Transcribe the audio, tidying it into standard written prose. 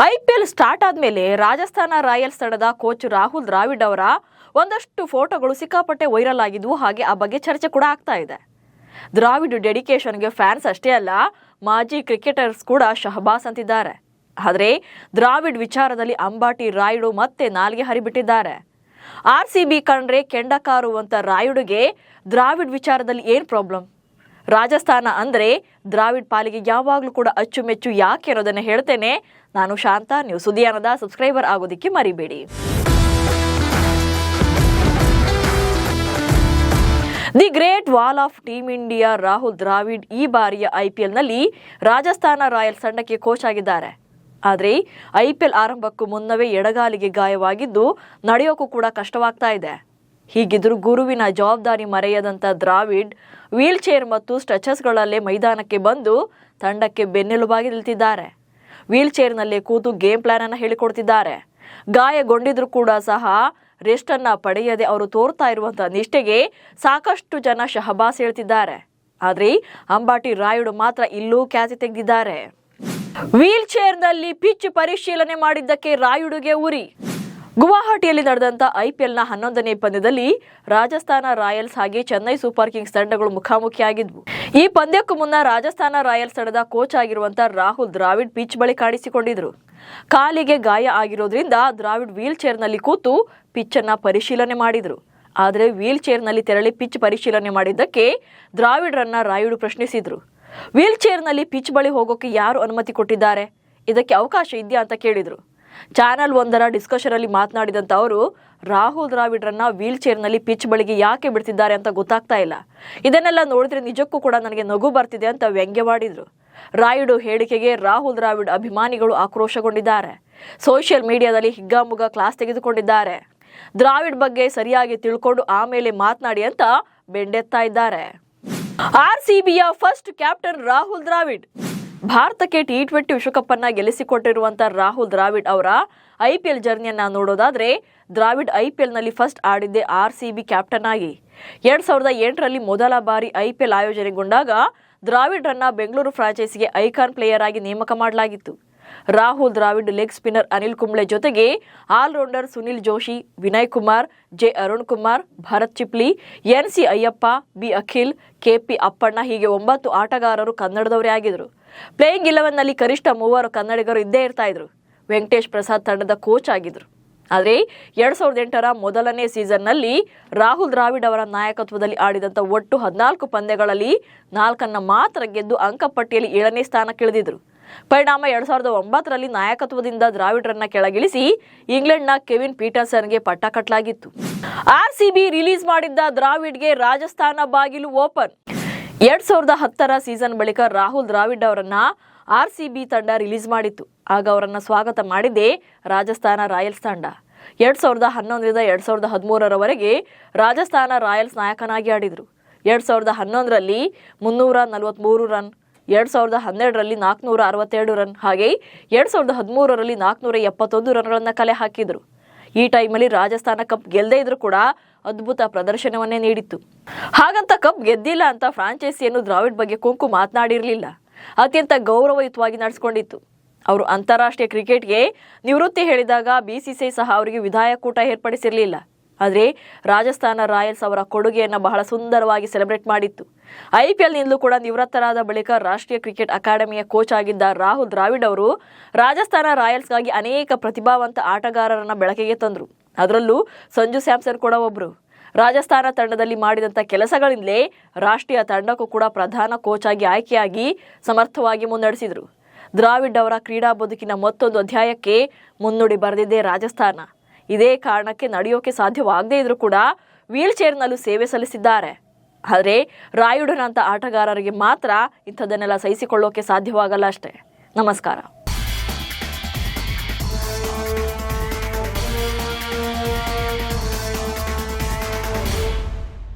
IPL start ಆದ್ಮೇಲೆ Rajasthan Royals ತಂಡದ coach Rahul Dravid ಅವರ ಒಂದಷ್ಟು ಫೋಟೋಗಳು ಸಿಕ್ಕಾಪಟ್ಟೆ ವೈರಲ್ ಆಗಿದ್ವು. ಹಾಗೆ ಆ ಬಗ್ಗೆ ಚರ್ಚೆ ಕೂಡ ಆಗ್ತಾ ಇದೆ. ದ್ರಾವಿಡ್ ಡೆಡಿಕೇಶನ್ಗೆ ಫ್ಯಾನ್ಸ್ ಅಷ್ಟೇ ಅಲ್ಲ, ಮಾಜಿ ಕ್ರಿಕೆಟರ್ಸ್ ಕೂಡ ಶಹಬಾಸ್ ಅಂತಿದ್ದಾರೆ. ಆದರೆ ದ್ರಾವಿಡ್ ವಿಚಾರದಲ್ಲಿ ಅಂಬಾಟಿ ರಾಯುಡು ಮತ್ತೆ ನಾಲ್ಗೆ ಹರಿಬಿಟ್ಟಿದ್ದಾರೆ. RCB ಕಂಡ್ರೆ ಕೆಂಡ ಕಾರುವಂತ ರಾಯುಡುಗೆ ದ್ರಾವಿಡ್ ವಿಚಾರದಲ್ಲಿ ಏನ್ ಪ್ರಾಬ್ಲಮ್? ರಾಜಸ್ಥಾನ ಅಂದ್ರೆ ದ್ರಾವಿಡ್ ಪಾಲಿಗೆ ಯಾವಾಗಲೂ ಕೂಡ ಅಚ್ಚುಮೆಚ್ಚು ಯಾಕೆ ಅನ್ನೋದನ್ನ ಹೇಳ್ತೇನೆ. ನಾನು ಶಾಂತ. ನೀವು ಸುದ್ದಿಯಾನದ ಸಬ್ಸ್ಕ್ರೈಬರ್ ಆಗೋದಿಕ್ಕೆ ಮರಿಬೇಡಿ. The great wall of team India Rahul Dravid ಈ ಬಾರಿಯ IPL ನಲ್ಲಿ ರಾಜಸ್ಥಾನ ರಾಯಲ್ಸ್ ತಂಡಕ್ಕೆ ಕೋಚ್ ಆಗಿದ್ದಾರೆ. ಆದರೆ IPL ಆರಂಭಕ್ಕೂ ಮುನ್ನವೇ ಎಡಗಾಲಿಗೆ ಗಾಯವಾಗಿದ್ದು ನಡೆಯೋಕ್ಕೂ ಕೂಡ ಕಷ್ಟವಾಗ್ತಾ ಇದೆ. ಹೀಗಿದ್ರೂ ಗುರುವಿನ ಜವಾಬ್ದಾರಿ ಮರೆಯದಂತ ದ್ರಾವಿಡ್ ವೀಲ್ ಚೇರ್ ಮತ್ತು ಸ್ಟ್ರೆಚರ್ಸ್ಗಳಲ್ಲೇ ಮೈದಾನಕ್ಕೆ ಬಂದು ತಂಡಕ್ಕೆ ಬೆನ್ನೆಲುಬಾಗಿ ನಿಲ್ತಿದ್ದಾರೆ. ವೀಲ್ ಚೇರ್ನಲ್ಲೇ ಕೂತು ಗೇಮ್ ಪ್ಲಾನ್ ಅನ್ನು ಹೇಳಿಕೊಡ್ತಿದ್ದಾರೆ. ಗಾಯಗೊಂಡಿದ್ರು ಕೂಡ ಸಹ ರೆಸ್ಟ್ ಅನ್ನ ಪಡೆಯದೆ ಅವರು ತೋರ್ತಾ ಇರುವಂತಹ ನಿಷ್ಠೆಗೆ ಸಾಕಷ್ಟು ಜನ ಶಹಬಾಸ್ ಹೇಳ್ತಿದ್ದಾರೆ. ಆದ್ರೆ ಅಂಬಾಟಿ ರಾಯುಡು ಮಾತ್ರ ಇಲ್ಲೂ ಖ್ಯಾತಿ ತೆಗೆದಿದ್ದಾರೆ. ವೀಲ್ ಚೇರ್ನಲ್ಲಿ ಪಿಚ್ ಪರಿಶೀಲನೆ ಮಾಡಿದ್ದಕ್ಕೆ ರಾಯುಡುಗೆ ಉರಿ. ಗುವಾಹಟಿಯಲ್ಲಿ ನಡೆದಂತ IPLನ 11ನೇ ಪಂದ್ಯದಲ್ಲಿ ರಾಜಸ್ಥಾನ ರಾಯಲ್ಸ್ ಹಾಗೆ ಚೆನ್ನೈ ಸೂಪರ್ ಕಿಂಗ್ಸ್ ತಂಡಗಳು ಮುಖಾಮುಖಿಯಾಗಿದ್ವು. ಈ ಪಂದ್ಯಕ್ಕೂ ಮುನ್ನ ರಾಜಸ್ಥಾನ ರಾಯಲ್ಸ್ ತಂಡದ ಕೋಚ್ ಆಗಿರುವಂತ ರಾಹುಲ್ ದ್ರಾವಿಡ್ ಪಿಚ್ ಬಳಿ ಕಾಣಿಸಿಕೊಂಡಿದ್ರು. ಕಾಲಿಗೆ ಗಾಯ ಆಗಿರೋದ್ರಿಂದ ದ್ರಾವಿಡ್ ವೀಲ್ ಚೇರ್ನಲ್ಲಿ ಕೂತು ಪಿಚ್ ಅನ್ನ ಪರಿಶೀಲನೆ ಮಾಡಿದ್ರು. ಆದರೆ ವೀಲ್ ಚೇರ್ನಲ್ಲಿ ತೆರಳಿ ಪಿಚ್ ಪರಿಶೀಲನೆ ಮಾಡಿದ್ದಕ್ಕೆ ದ್ರಾವಿಡ್ರನ್ನ ರಾಯುಡು ಪ್ರಶ್ನಿಸಿದ್ರು. ವೀಲ್ ಚೇರ್ನಲ್ಲಿ ಪಿಚ್ ಬಳಿ ಹೋಗೋಕೆ ಯಾರು ಅನುಮತಿ ಕೊಟ್ಟಿದ್ದಾರೆ? ಇದಕ್ಕೆ ಅವಕಾಶ ಇದೆಯಾ ಅಂತ ಕೇಳಿದ್ರು. ಚಾನೆಲ್ ಒಂದರ ಡಿಸ್ಕಷನ್ ಅಲ್ಲಿ ಮಾತನಾಡಿದಂತ ಅವರು ರಾಹುಲ್ ದ್ರಾವಿಡ್ರನ್ನ ವೀಲ್ ಚೇರ್ನಲ್ಲಿ ಪಿಚ್ ಬಳಿಗೆ ಯಾಕೆ ಬಿಡ್ತಿದ್ದಾರೆ ಅಂತ ಗೊತ್ತಾಗ್ತಾ ಇಲ್ಲ. ಇದನ್ನೆಲ್ಲ ನೋಡಿದ್ರೆ ನಿಜಕ್ಕೂ ಕೂಡ ನನಗೆ ನಗು ಬರ್ತಿದೆ ಅಂತ ವ್ಯಂಗ್ಯವಾಡಿದ್ರು. ರಾಯುಡು ಹೇಳಿಕೆಗೆ ರಾಹುಲ್ ದ್ರಾವಿಡ್ ಅಭಿಮಾನಿಗಳು ಆಕ್ರೋಶಗೊಂಡಿದ್ದಾರೆ. ಸೋಷಿಯಲ್ ಮೀಡಿಯಾದಲ್ಲಿ ಹಿಗ್ಗಾಮುಗ್ಗಾ ಕ್ಲಾಸ್ ತೆಗೆದುಕೊಂಡಿದ್ದಾರೆ. ದ್ರಾವಿಡ್ ಬಗ್ಗೆ ಸರಿಯಾಗಿ ತಿಳ್ಕೊಂಡು ಆಮೇಲೆ ಮಾತನಾಡಿ ಅಂತ ಬೆಂಡೆತ್ತಾ ಇದ್ದಾರೆ. RCBಯ ಫಸ್ಟ್ ಕ್ಯಾಪ್ಟನ್ ರಾಹುಲ್ ದ್ರಾವಿಡ್. ಭಾರತಕ್ಕೆ T20 ವಿಶ್ವಕಪ್ ಅನ್ನ ಗೆಲ್ಲಿಸಿಕೊಟ್ಟಿರುವಂತ ರಾಹುಲ್ ದ್ರಾವಿಡ್ ಅವರ IPL ಜರ್ನಿಯನ್ನ ನೋಡೋದಾದ್ರೆ ದ್ರಾವಿಡ್ IPL ನಲ್ಲಿ ಫಸ್ಟ್ ಆಡಿದ್ದೆ RCB ಕ್ಯಾಪ್ಟನ್ ಆಗಿ. 2008ರಲ್ಲಿ ಮೊದಲ ಬಾರಿ IPL ಆಯೋಜನೆಗೊಂಡಾಗ ದ್ರಾವಿಡ್ರನ್ನ ಬೆಂಗಳೂರು ಫ್ರಾಂಚೈಸಿಗೆ ಐಕಾನ್ ಪ್ಲೇಯರ್ ಆಗಿ ನೇಮಕ ಮಾಡಲಾಗಿತ್ತು. ರಾಹುಲ್ ದ್ರಾವಿಡ್ ಲೆಗ್ ಸ್ಪಿನ್ನರ್ ಅನಿಲ್ ಕುಂಬ್ಳೆ ಜೊತೆಗೆ allrounder Sunil Joshi, Vinay Kumar, J Arun Kumar, Bharat Chipli, NC Ayyappa, B Akhil, KP Appanna ಹೀಗೆ 9 ಆಟಗಾರರು ಕನ್ನಡದವರೇ ಆಗಿದ್ರು. ಪ್ಲೇಯಿಂಗ್ 11ನಲ್ಲಿ ಕನಿಷ್ಠ 3 ಕನ್ನಡಿಗರು ಇದ್ದೇ ಇರ್ತಾ ಇದ್ರು. ವೆಂಕಟೇಶ್ ಪ್ರಸಾದ್ ತಂಡದ ಕೋಚ್ ಆಗಿದ್ರು. ಆದರೆ 2008ರ ಮೊದಲನೇ ಸೀಸನ್ನಲ್ಲಿ ರಾಹುಲ್ ದ್ರಾವಿಡ್ ಅವರ ನಾಯಕತ್ವದಲ್ಲಿ ಆಡಿದಂಥ ಒಟ್ಟು 14 ಪಂದ್ಯಗಳಲ್ಲಿ 4 ಮಾತ್ರ ಗೆದ್ದು ಅಂಕಪಟ್ಟಿಯಲ್ಲಿ 7ನೇ ಸ್ಥಾನಕ್ಕಿಳಿದಿದ್ರು. ಪರಿಣಾಮ 2009ರಲ್ಲಿ ನಾಯಕತ್ವದಿಂದ ದ್ರಾವಿಡ್ರನ್ನ ಕೆಳಗಿಳಿಸಿ ಇಂಗ್ಲೆಂಡ್ನ ಕೆವಿನ್ ಪೀಟರ್ಸನ್ಗೆ ಪಟ್ಟ ಕಟ್ಟಲಾಗಿತ್ತು. RCB ರಿಲೀಸ್ ಮಾಡಿದ್ದ ದ್ರಾವಿಡ್ಗೆ ರಾಜಸ್ಥಾನ ಬಾಗಿಲು ಓಪನ್. 2010ರ ಸೀಸನ್ ಬಳಿಕ ರಾಹುಲ್ ದ್ರಾವಿಡ್ ಅವರನ್ನ RCB ತಂಡ ರಿಲೀಸ್ ಮಾಡಿತ್ತು. ಆಗ ಅವರನ್ನ ಸ್ವಾಗತ ಮಾಡಿದ್ದೇ ರಾಜಸ್ಥಾನ ರಾಯಲ್ಸ್ ತಂಡ. 2011ರಿಂದ 2013ರವರೆಗೆ ರಾಜಸ್ಥಾನ ರಾಯಲ್ಸ್ ನಾಯಕನಾಗಿ ಆಡಿದ್ರು. 2011ರಲ್ಲಿ 343 ರನ್, 2012ರಲ್ಲಿ 462 ರನ್, ಹಾಗೆ 2013ರಲ್ಲಿ 471 ರನ್ಗಳನ್ನ ಕಲೆ ಹಾಕಿದ್ರು. ಈ ಟೈಮಲ್ಲಿ ರಾಜಸ್ಥಾನ ಕಪ್ ಗೆಲ್ಲದೇ ಇದ್ರೂ ಕೂಡ ಅದ್ಭುತ ಪ್ರದರ್ಶನವನ್ನೇ ನೀಡಿತ್ತು. ಹಾಗಂತ ಕಪ್ ಗೆದ್ದಿಲ್ಲ ಅಂತ ಫ್ರಾಂಚೈಸಿಯನ್ನು ದ್ರಾವಿಡ್ ಬಗ್ಗೆ ಕೊಂಕು ಮಾತನಾಡಿರಲಿಲ್ಲ. ಅತ್ಯಂತ ಗೌರವಯುತವಾಗಿ ನಡೆಸಿಕೊಂಡಿತ್ತು. ಅವರು ಅಂತಾರಾಷ್ಟ್ರೀಯ ಕ್ರಿಕೆಟ್ಗೆ ನಿವೃತ್ತಿ ಹೇಳಿದಾಗ BCCI ಸಹ ಅವರಿಗೆ ವಿದಾಯಕೂಟ ಏರ್ಪಡಿಸಿರಲಿಲ್ಲ. ಆದರೆ ರಾಜಸ್ಥಾನ ರಾಯಲ್ಸ್ ಅವರ ಕೊಡುಗೆಯನ್ನು ಬಹಳ ಸುಂದರವಾಗಿ ಸೆಲೆಬ್ರೇಟ್ ಮಾಡಿತ್ತು. IPLನಿಂದಲೂ ಕೂಡ ನಿವೃತ್ತರಾದ ಬಳಿಕ ರಾಷ್ಟ್ರೀಯ ಕ್ರಿಕೆಟ್ ಅಕಾಡೆಮಿಯ ಕೋಚ್ ಆಗಿದ್ದ ರಾಹುಲ್ ದ್ರಾವಿಡ್ ಅವರು ರಾಜಸ್ಥಾನ ರಾಯಲ್ಸ್ಗಾಗಿ ಅನೇಕ ಪ್ರತಿಭಾವಂತ ಆಟಗಾರರನ್ನ ಬೆಳಕಿಗೆ ತಂದರು. ಅದರಲ್ಲೂ ಸಂಜು ಸ್ಯಾಮ್ಸನ್ ಕೂಡ ಒಬ್ರು. ರಾಜಸ್ಥಾನ ತಂಡದಲ್ಲಿ ಮಾಡಿದಂಥ ಕೆಲಸಗಳಿಂದಲೇ ರಾಷ್ಟ್ರೀಯ ತಂಡಕ್ಕೂ ಕೂಡ ಪ್ರಧಾನ ಕೋಚ್ ಆಗಿ ಆಯ್ಕೆಯಾಗಿ ಸಮರ್ಥವಾಗಿ ಮುನ್ನಡೆಸಿದ್ರು. ದ್ರಾವಿಡ್ ಅವರ ಕ್ರೀಡಾ ಬದುಕಿನ ಮತ್ತೊಂದು ಅಧ್ಯಾಯಕ್ಕೆ ಮುನ್ನುಡಿ ಬರೆದಿದ್ದೇ ರಾಜಸ್ಥಾನ. ಇದೇ ಕಾರಣಕ್ಕೆ ನಡೆಯೋಕೆ ಸಾಧ್ಯವಾಗದೇ ಇದ್ರೂ ಕೂಡ ವೀಲ್ ಚೇರ್ನಲ್ಲೂ ಸೇವೆ ಸಲ್ಲಿಸಿದ್ದಾರೆ. ಆದರೆ ರಾಯುಡುನಂಥ ಆಟಗಾರರಿಗೆ ಮಾತ್ರ ಇಂಥದ್ದನ್ನೆಲ್ಲ ಸಹಿಸಿಕೊಳ್ಳೋಕೆ ಸಾಧ್ಯವಾಗಲ್ಲ ಅಷ್ಟೇ. ನಮಸ್ಕಾರ.